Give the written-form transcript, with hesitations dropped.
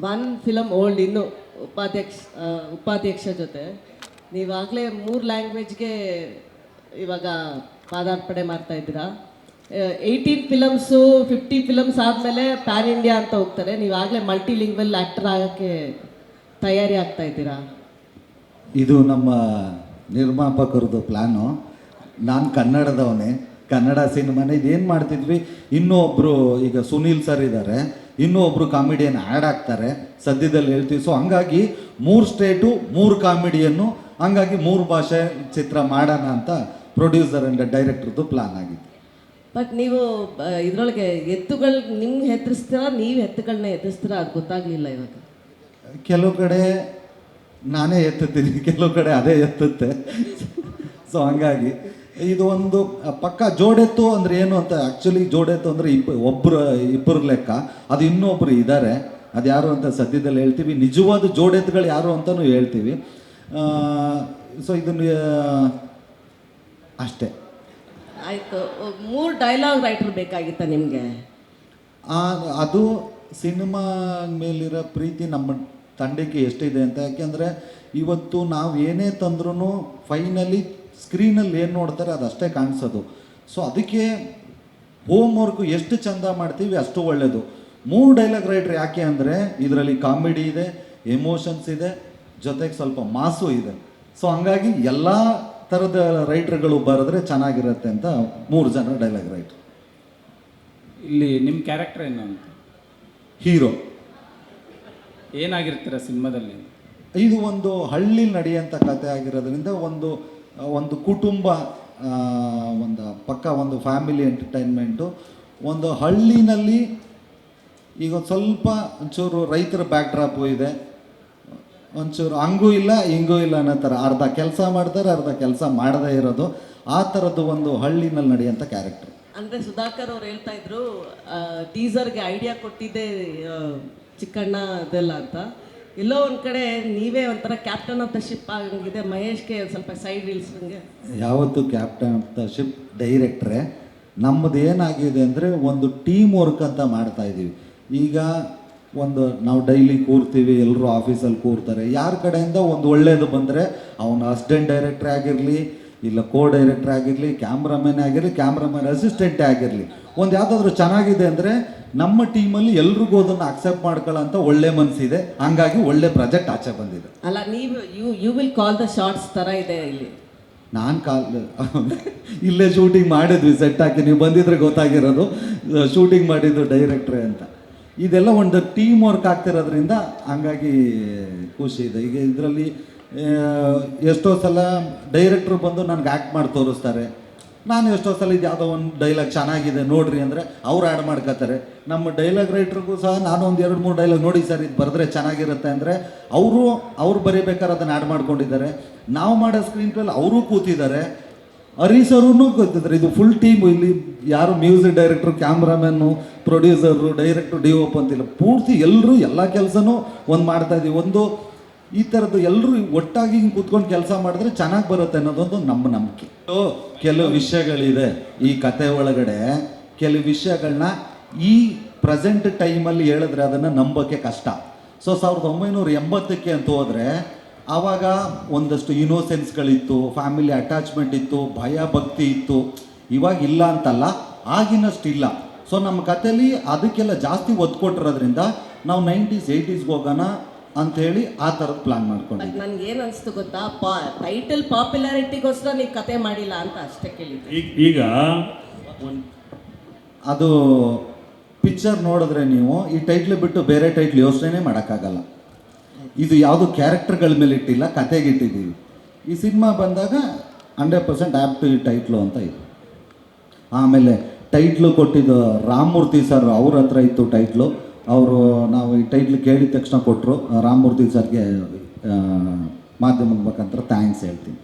One film old ಇನ್ನು ಉಪಾಧ್ಯಕ್ಷ ಜೊತೆ ನೀವಾಗಲೇ 3 ಲ್ಯಾಂಗ್ವೇಜ್ಗೆ ಇವಾಗ ಪಾದಾರ್ಪಣೆ ಮಾಡ್ತಾ ಇದ್ದೀರಾ. 18 ಫಿಲಮ್ಸು 50 ಫಿಲಮ್ಸ್ ಆದಮೇಲೆ ಪ್ಯಾನ್ ಇಂಡಿಯಾ ಅಂತ ಹೋಗ್ತಾರೆ. ನೀವಾಗಲೇ ಮಲ್ಟಿ ಲಿಂಗ್ವಲ್ ಆ್ಯಕ್ಟರ್ ಆಗೋಕ್ಕೆ ತಯಾರಿ ಆಗ್ತಾ ಇದ್ದೀರಾ? ಇದು ನಮ್ಮ ನಿರ್ಮಾಪಕರದ್ದು ಪ್ಲ್ಯಾನು. ನಾನು ಕನ್ನಡದವನೇ, ಕನ್ನಡ ಸಿನಿಮಾನೇ ಇದೇನು ಮಾಡ್ತಿದ್ವಿ. ಇನ್ನೂ ಒಬ್ಬರು ಈಗ ಸುನೀಲ್ ಸರ್ ಇದ್ದಾರೆ, ಇನ್ನೂ ಒಬ್ಬರು ಕಾಮಿಡಿಯನ್ ಆ್ಯಡ್ ಆಗ್ತಾರೆ, ಸದ್ಯದಲ್ಲಿ ಹೇಳ್ತೀವಿ. ಸೊ ಹಂಗಾಗಿ 3 ಸ್ಟೇಟು 3 ಕಾಮಿಡಿಯನ್ನು, ಹಂಗಾಗಿ 3 ಭಾಷೆ ಚಿತ್ರ ಮಾಡೋಣ ಅಂತ ಪ್ರೊಡ್ಯೂಸರ್ ಆ್ಯಂಡ್ ಡೈರೆಕ್ಟ್ರದ್ದು ಪ್ಲ್ಯಾನ್ ಆಗಿತ್ತು. ಬಟ್ ನೀವು ಇದರೊಳಗೆ ಎತ್ತುಗಳು ನಿಮ್ಗೆ ಹೆದರಿಸ್ತೀರಾ, ನೀವು ಎತ್ತುಗಳನ್ನ ಹೆದರಿಸ್ತೀರಾ? ಅದು ಗೊತ್ತಾಗಲಿಲ್ಲ ಇವಾಗ. ಕೆಲವು ಕಡೆ ನಾನೇ ಎತ್ತುತ್ತೀನಿ, ಕೆಲವು ಕಡೆ ಅದೇ ಎತ್ತುತ್ತೆ. ಸೊ ಹಂಗಾಗಿ ಇದು ಒಂದು ಪಕ್ಕ ಜೋಡೆತ್ತು ಅಂದರೆ ಏನು ಅಂತ. ಆ್ಯಕ್ಚುಲಿ ಜೋಡೆತ್ತು ಅಂದರೆ ಇಬ್ಬರು ಲೆಕ್ಕ. ಅದು ಇನ್ನೊಬ್ಬರು ಇದ್ದಾರೆ, ಅದು ಯಾರು ಅಂತ ಸದ್ಯದಲ್ಲಿ ಹೇಳ್ತೀವಿ. ನಿಜವಾದ ಜೋಡೆತ್ತುಗಳು ಯಾರು ಅಂತಲೂ ಹೇಳ್ತೀವಿ. ಸೊ ಇದನ್ನು ಅಷ್ಟೇ. ಆಯಿತು. 3 ಡೈಲಾಗ್ ರೈಟರ್ ಬೇಕಾಗಿತ್ತ ನಿಮಗೆ? ಅದು ಸಿನಿಮಾ ಮೇಲಿರೋ ಪ್ರೀತಿ ನಮ್ಮ ತಂಡಕ್ಕೆ ಎಷ್ಟಿದೆ ಅಂತ. ಯಾಕೆಂದರೆ ಇವತ್ತು ನಾವು ಏನೇ ತಂದ್ರೂ ಫೈನಲಿ ಸ್ಕ್ರೀನಲ್ಲಿ ಏನು ನೋಡ್ತಾರೆ ಅದಷ್ಟೇ ಕಾಣಿಸೋದು. ಸೊ ಅದಕ್ಕೆ ಹೋಮ್ ವರ್ಕು ಎಷ್ಟು ಚೆಂದ ಮಾಡ್ತೀವಿ ಅಷ್ಟು ಒಳ್ಳೆಯದು. 3 ಡೈಲಾಗ್ ರೈಟ್ರ್ ಯಾಕೆ ಅಂದರೆ ಇದರಲ್ಲಿ ಕಾಮಿಡಿ ಇದೆ, ಎಮೋಷನ್ಸ್ ಇದೆ, ಜೊತೆಗೆ ಸ್ವಲ್ಪ ಮಾಸು ಇದೆ. ಸೊ ಹಂಗಾಗಿ ಎಲ್ಲ ಥರದ ರೈಟ್ರ್ಗಳು ಬರೆದ್ರೆ ಚೆನ್ನಾಗಿರುತ್ತೆ ಅಂತ 3 ಜನ ಡೈಲಾಗ್ ರೈಟ್ರ್. ಇಲ್ಲಿ ನಿಮ್ಮ ಕ್ಯಾರೆಕ್ಟರ್ ಏನು ಅಂತ? ಹೀರೋ. ಏನಾಗಿರ್ತೀರ ಸಿನಿಮಾದಲ್ಲಿ? ಇದು ಒಂದು ಹಳ್ಳಿ ನಡೆಯುವಂಥ ಕಥೆ ಆಗಿರೋದ್ರಿಂದ ಒಂದು ಕುಟುಂಬ, ಒಂದು ಫ್ಯಾಮಿಲಿ ಎಂಟರ್ಟೈನ್ಮೆಂಟು. ಒಂದು ಹಳ್ಳಿನಲ್ಲಿ ಈಗ ಸ್ವಲ್ಪ ಒಂಚೂರು ರೈತರ ಬ್ಯಾಕ್ಡ್ರಾಪು ಇದೆ, ಒಂಚೂರು ಹಂಗೂ ಇಲ್ಲ ಹಿಂಗೂ ಇಲ್ಲ ಅನ್ನೋ ಥರ. ಅರ್ಧ ಕೆಲಸ ಮಾಡ್ತಾರೆ, ಅರ್ಧ ಕೆಲಸ ಮಾಡದೇ ಇರೋದು, ಆ ಥರದ್ದು ಒಂದು ಹಳ್ಳಿನಲ್ಲಿ ನಡೆಯುವಂಥ ಕ್ಯಾರೆಕ್ಟರ್. ಅಂದರೆ ಸುಧಾಕರ್ ಅವ್ರು ಹೇಳ್ತಾ ಇದ್ರು ಟೀಸರ್ಗೆ ಐಡಿಯಾ ಕೊಟ್ಟಿದ್ದೆ ಚಿಕ್ಕಣ್ಣ ಅದೆಲ್ಲ ಅಂತ. ಎಲ್ಲೋ ಒಂದು ಕಡೆ ನೀವೇ ಒಂಥರ ಕ್ಯಾಪ್ಟನ್ ಆಫ್ ದ ಶಿಪ್ ಆಗಿದೆ. ಮಹೇಶ್ಗೆ ಸ್ವಲ್ಪ ಸೈಡ್ ಇಳಿಸ್ದಂಗೆ. ಯಾವತ್ತು ಕ್ಯಾಪ್ಟನ್ ಆಫ್ ದ ಶಿಪ್ ಡೈರೆಕ್ಟ್ರೆ. ನಮ್ಮದು ಏನಾಗಿದೆ ಅಂದರೆ ಒಂದು ಟೀಮ್ ವರ್ಕ್ ಅಂತ ಮಾಡ್ತಾಯಿದ್ದೀವಿ. ಈಗ ನಾವು ಡೈಲಿ ಕೂರ್ತೀವಿ, ಎಲ್ಲರೂ ಆಫೀಸಲ್ಲಿ ಕೂರ್ತಾರೆ. ಯಾರ ಕಡೆಯಿಂದ ಒಂದು ಒಳ್ಳೆಯದು ಬಂದರೆ ಅವನು ಅಸಿಸ್ಟೆಂಟ್ ಡೈರೆಕ್ಟ್ರೇ ಆಗಿರಲಿ, ಇಲ್ಲ ಡೈರೆಕ್ಟ್ರ್ ಆಗಿರಲಿ, ಕ್ಯಾಮ್ರಾಮನ್ ಆಗಿರಲಿ, ಕ್ಯಾಮ್ರಾಮನ್ ಅಸಿಸ್ಟೆಂಟೇ ಆಗಿರಲಿ, ಒಂದು ಯಾವುದಾದ್ರೂ ಚೆನ್ನಾಗಿದೆ ಅಂದರೆ ನಮ್ಮ ಟೀಮಲ್ಲಿ ಎಲ್ರಿಗೂ ಅದನ್ನು ಅಕ್ಸೆಪ್ಟ್ ಮಾಡ್ಕೊಳ್ಳೋಂಥ ಒಳ್ಳೆ ಮನಸ್ಸಿದೆ. ಹಂಗಾಗಿ ಒಳ್ಳೆ ಪ್ರಾಜೆಕ್ಟ್ ಆಚೆ ಬಂದಿದೆ. ಅಲ್ಲ, ನೀವು you will call the shorts ಥರ ಇದೆ ಇಲ್ಲಿ. ನಾನು ಇಲ್ಲೇ ಶೂಟಿಂಗ್ ಮಾಡಿದ್ವಿ, ಸೆಟ್ ಹಾಕಿ. ನೀವು ಬಂದಿದ್ರೆ ಗೊತ್ತಾಗಿರೋದು ಶೂಟಿಂಗ್ ಮಾಡಿದ್ದು ಡೈರೆಕ್ಟ್ರೇ ಅಂತ. ಇದೆಲ್ಲ ಒಂದು ಟೀಮ್ ವರ್ಕ್ ಆಗ್ತಿರೋದ್ರಿಂದ ಹಂಗಾಗಿ ಖುಷಿ ಇದೆ. ಈಗ ಇದರಲ್ಲಿ ಎಷ್ಟೋ ಸಲ ಡೈರೆಕ್ಟ್ರು ಬಂದು ನನಗೆ ಆ್ಯಕ್ಟ್ ಮಾಡಿ ತೋರಿಸ್ತಾರೆ. ನಾನು ಎಷ್ಟೋ ಸಲ ಇದು ಯಾವುದೋ ಒಂದು ಡೈಲಾಗ್ ಚೆನ್ನಾಗಿದೆ ನೋಡ್ರಿ ಅಂದರೆ ಅವ್ರು ಆ್ಯಡ್ ಮಾಡ್ಕೋತಾರೆ. ನಮ್ಮ ಡೈಲಾಗ್ ರೈಟ್ರಿಗೂ ಸಹ ನಾನು ಒಂದು 2-3 ಡೈಲಾಗ್ ನೋಡಿ ಸರ್ ಇದು ಬರೆದ್ರೆ ಚೆನ್ನಾಗಿರುತ್ತೆ ಅಂದರೆ ಅವರು ಬರೀಬೇಕಾದ್ರೆ ಅದನ್ನು ಆ್ಯಡ್ ಮಾಡ್ಕೊಂಡಿದ್ದಾರೆ. ನಾವು ಮಾಡೋ ಸ್ಕ್ರೀನ್ ಪ್ಲೇಲಿ ಅವರೂ ಕೂತಿದ್ದಾರೆ, ಹರೀಸರೂ ಗೊತ್ತಿದ್ದಾರೆ. ಇದು ಫುಲ್ ಟೀಮು. ಇಲ್ಲಿ ಯಾರು ಮ್ಯೂಸಿಕ್ ಡೈರೆಕ್ಟ್ರು, ಕ್ಯಾಮ್ರಾಮನ್ನು, ಪ್ರೊಡ್ಯೂಸರು, ಡೈರೆಕ್ಟ್ರು, DOP ಅಂತಿಲ್ಲ, ಪೂರ್ತಿ ಎಲ್ಲರೂ ಎಲ್ಲ ಕೆಲಸನೂ ಒಂದು ಮಾಡ್ತಾಯಿದ್ದೀವಿ. ಒಂದು ಈ ಥರದ್ದು ಎಲ್ಲರೂ ಒಟ್ಟಾಗಿ ಹಿಂಗೆ ಕೂತ್ಕೊಂಡು ಕೆಲಸ ಮಾಡಿದ್ರೆ ಚೆನ್ನಾಗಿ ಬರುತ್ತೆ ಅನ್ನೋದೊಂದು ನಮ್ಮ ನಂಬಿಕೆ. ಕೆಲವು ವಿಷಯಗಳಿದೆ ಈ ಕತೆ ಒಳಗಡೆ, ಕೆಲವು ವಿಷಯಗಳನ್ನ ಈ ಪ್ರೆಸೆಂಟ್ ಟೈಮಲ್ಲಿ ಹೇಳಿದ್ರೆ ಅದನ್ನು ನಂಬೋಕ್ಕೆ ಕಷ್ಟ. ಸೊ 1980ಕ್ಕೆ ಅಂತ ಹೋದರೆ ಆವಾಗ ಒಂದಷ್ಟು ಇನೋಸೆನ್ಸ್ಗಳಿತ್ತು, ಫ್ಯಾಮಿಲಿ ಅಟ್ಯಾಚ್ಮೆಂಟ್ ಇತ್ತು, ಭಯ ಭಕ್ತಿ ಇತ್ತು. ಇವಾಗ ಇಲ್ಲ ಅಂತಲ್ಲ, ಆಗಿನಷ್ಟು ಇಲ್ಲ. ಸೊ ನಮ್ಮ ಕಥೆಯಲ್ಲಿ ಅದಕ್ಕೆಲ್ಲ ಜಾಸ್ತಿ ಒತ್ತು ಕೊಟ್ಟಿರೋದ್ರಿಂದ ನಾವು 90s 80sಗೆ ಹೋಗೋಣ ಅಂಥೇಳಿ ಆ ಥರದ್ದು ಪ್ಲ್ಯಾನ್ ಮಾಡ್ಕೊಂಡು. ನನಗೆ ಏನು ಅನಿಸ್ತು ಗೊತ್ತಾ, ಟೈಟಲ್ ಪಾಪ್ಯುಲಾರಿಟಿಗೋಸ್ಕರ ನೀವು ಕತೆ ಮಾಡಿಲ್ಲ ಅಂತ ಅಷ್ಟೇ ಕೇಳಿದ್ದೆ. ಈಗ ಅದು ಪಿಕ್ಚರ್ ನೋಡಿದ್ರೆ ನೀವು ಈ ಟೈಟ್ಲ್ ಬಿಟ್ಟು ಬೇರೆ ಟೈಟ್ಲ್ ಯೋಚನೆ ಮಾಡೋಕ್ಕಾಗಲ್ಲ. ಇದು ಯಾವುದು ಕ್ಯಾರೆಕ್ಟರ್ಗಳ ಮೇಲೆ ಇಟ್ಟಿಲ್ಲ, ಕತೆಗೆ ಇಟ್ಟಿದ್ದೀವಿ. ಈ ಸಿನಿಮಾ ಬಂದಾಗ 100% ಆ್ಯಪ್ಟು ಈ ಟೈಟ್ಲು ಅಂತ ಇದೆ. ಆಮೇಲೆ ಟೈಟ್ಲು ಕೊಟ್ಟಿದ್ದು ರಾಮಮೂರ್ತಿ ಸರ್, ಅವ್ರ ಹತ್ರ ಇತ್ತು ಟೈಟ್ಲು. ನಾವು ಈ ಟೈಟ್ಲ್ ಕೇಳಿದ ತಕ್ಷಣ ಕೊಟ್ಟರು. ರಾಮಮೂರ್ತಿ ಸರ್ಗೆ ಮಾಧ್ಯಮದ ಮುಖಾಂತರ ಥ್ಯಾಂಕ್ಸ್ ಹೇಳ್ತೀನಿ.